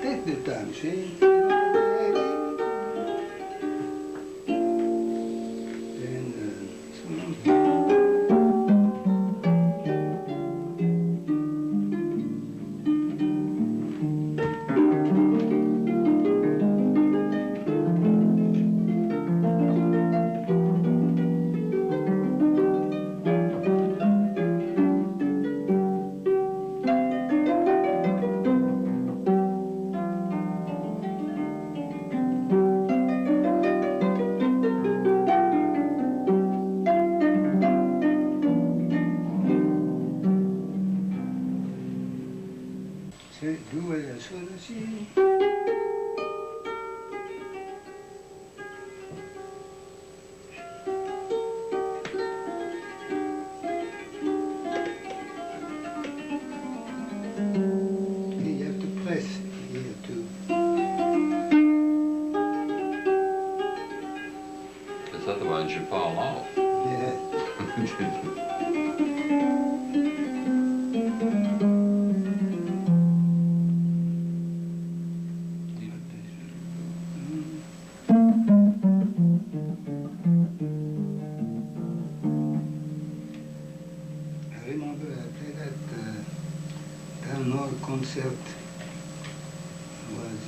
Take the time, see? Then, say, do it as soon as you... You have to press here too. Because otherwise you fall off. Yeah. I remember I played at town hall concert. Was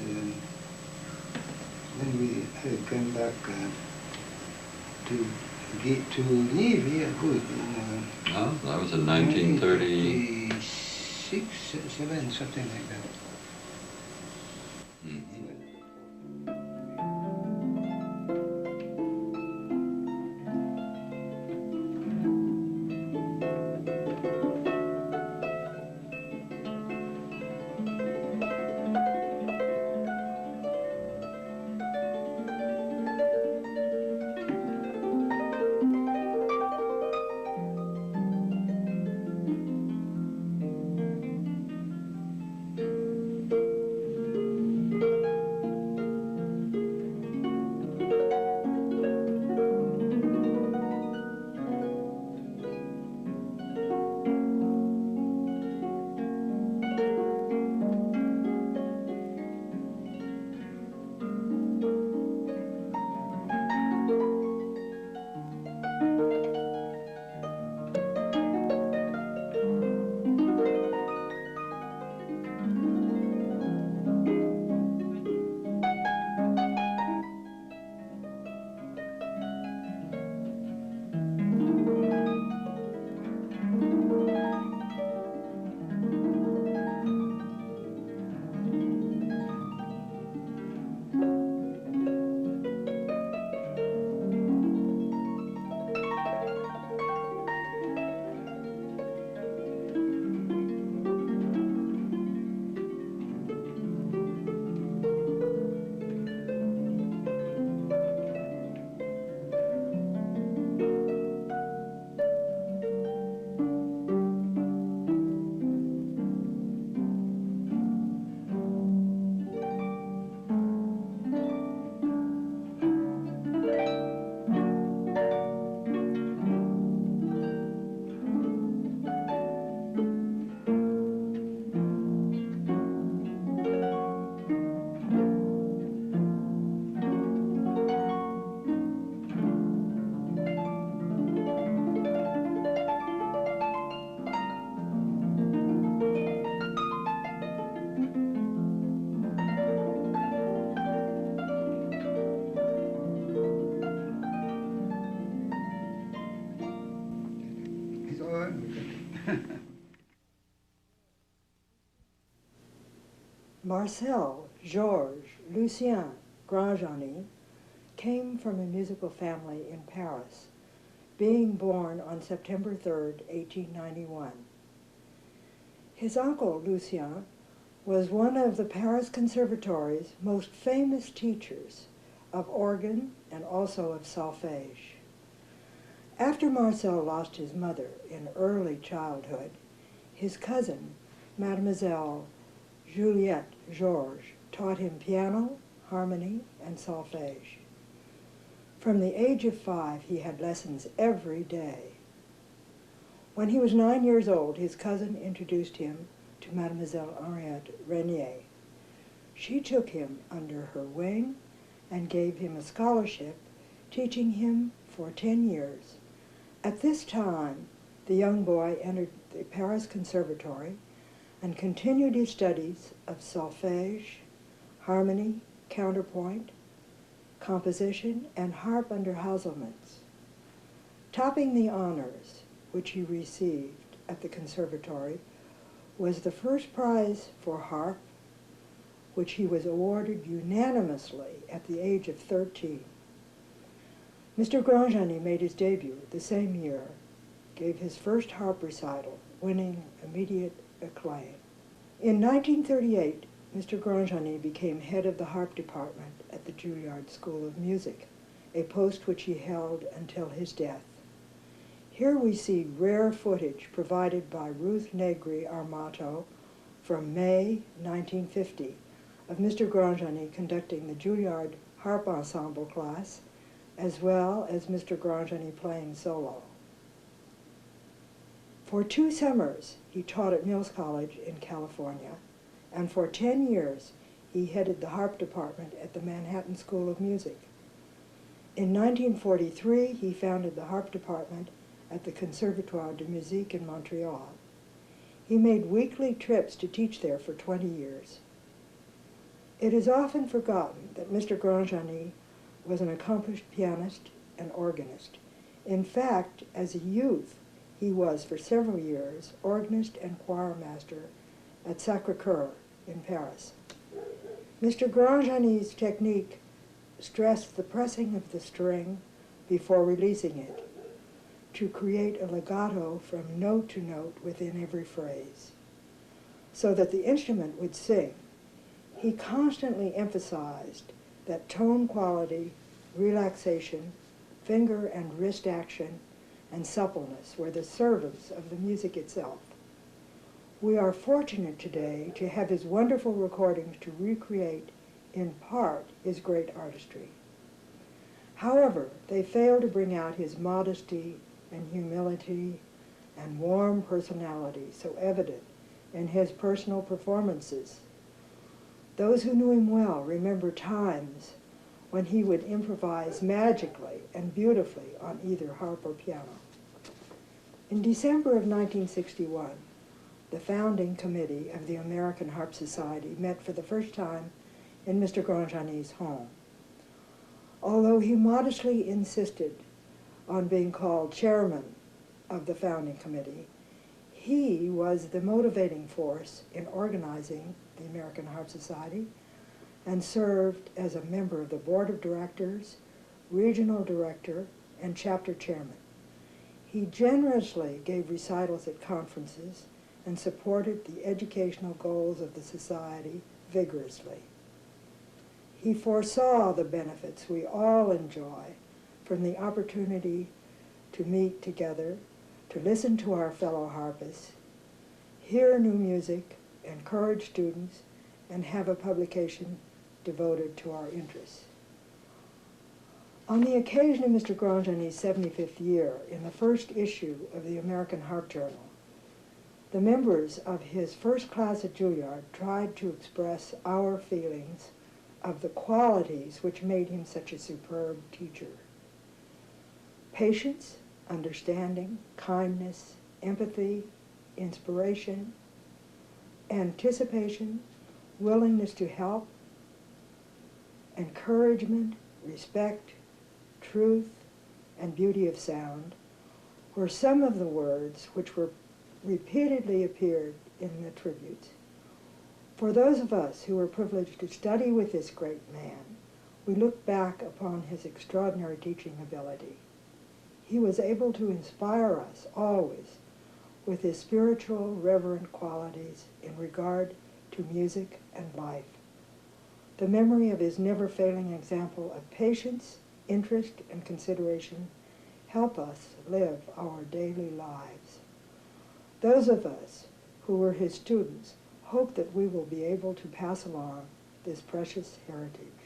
when we came back to live here good in No, that was in 1930. 36, 7, something like that. Mm. Marcel Georges Lucien Grandjany came from a musical family in Paris, being born on September 3rd, 1891. His uncle, Lucien, was one of the Paris Conservatory's most famous teachers of organ and also of solfège. After Marcel lost his mother in early childhood, his cousin, Mademoiselle Juliette Georges, taught him piano, harmony, and solfège. From the age of 5, he had lessons every day. When he was 9 years old, his cousin introduced him to Mademoiselle Henriette Renier. She took him under her wing and gave him a scholarship, teaching him for 10 years. At this time, the young boy entered the Paris Conservatory and continued his studies of solfège, harmony, counterpoint, composition, and harp under Haselmans. Topping the honors which he received at the Conservatory was the first prize for harp, which he was awarded unanimously at the age of 13. Mr. Grandjany made his debut the same year, gave his first harp recital, winning immediate acclaim. In 1938, Mr. Grandjany became head of the harp department at the Juilliard School of Music, a post which he held until his death. Here we see rare footage provided by Ruth Negri Armato from May 1950 of Mr. Grandjany conducting the Juilliard Harp Ensemble class, as well as Mr. Grandjany playing solo. For 2 summers, he taught at Mills College in California, and for 10 years, he headed the harp department at the Manhattan School of Music. In 1943, he founded the harp department at the Conservatoire de Musique in Montreal. He made weekly trips to teach there for 20 years. It is often forgotten that Mr. Grandjany was an accomplished pianist and organist. In fact, as a youth, he was for several years organist and choir master at Sacré-Cœur in Paris. Mr. Grandjany's technique stressed the pressing of the string before releasing it to create a legato from note to note within every phrase, so that the instrument would sing. He constantly emphasized that tone quality, relaxation, finger and wrist action, and suppleness were the servants of the music itself. We are fortunate today to have his wonderful recordings to recreate, in part, his great artistry. However, they fail to bring out his modesty and humility and warm personality so evident in his personal performances. Those who knew him well remember times when he would improvise magically and beautifully on either harp or piano. In December of 1961, the founding committee of the American Harp Society met for the first time in Mr. Grandjany's home. Although he modestly insisted on being called chairman of the founding committee, he was the motivating force in organizing the American Harp Society and served as a member of the board of directors, regional director, and chapter chairman. He generously gave recitals at conferences and supported the educational goals of the society vigorously. He foresaw the benefits we all enjoy from the opportunity to meet together, to listen to our fellow harpists, hear new music, encourage students, and have a publication devoted to our interests. On the occasion of Mr. Grandjany's 75th year, in the first issue of the American Harp Journal, the members of his first class at Juilliard tried to express our feelings of the qualities which made him such a superb teacher. Patience, understanding, kindness, empathy, inspiration, anticipation, willingness to help, encouragement, respect, truth, and beauty of sound were some of the words which were repeatedly appeared in the tributes. For those of us who were privileged to study with this great man, we look back upon his extraordinary teaching ability. He was able to inspire us always with his spiritual, reverent qualities in regard to music and life. The memory of his never-failing example of patience, interest, and consideration help us live our daily lives. Those of us who were his students hope that we will be able to pass along this precious heritage.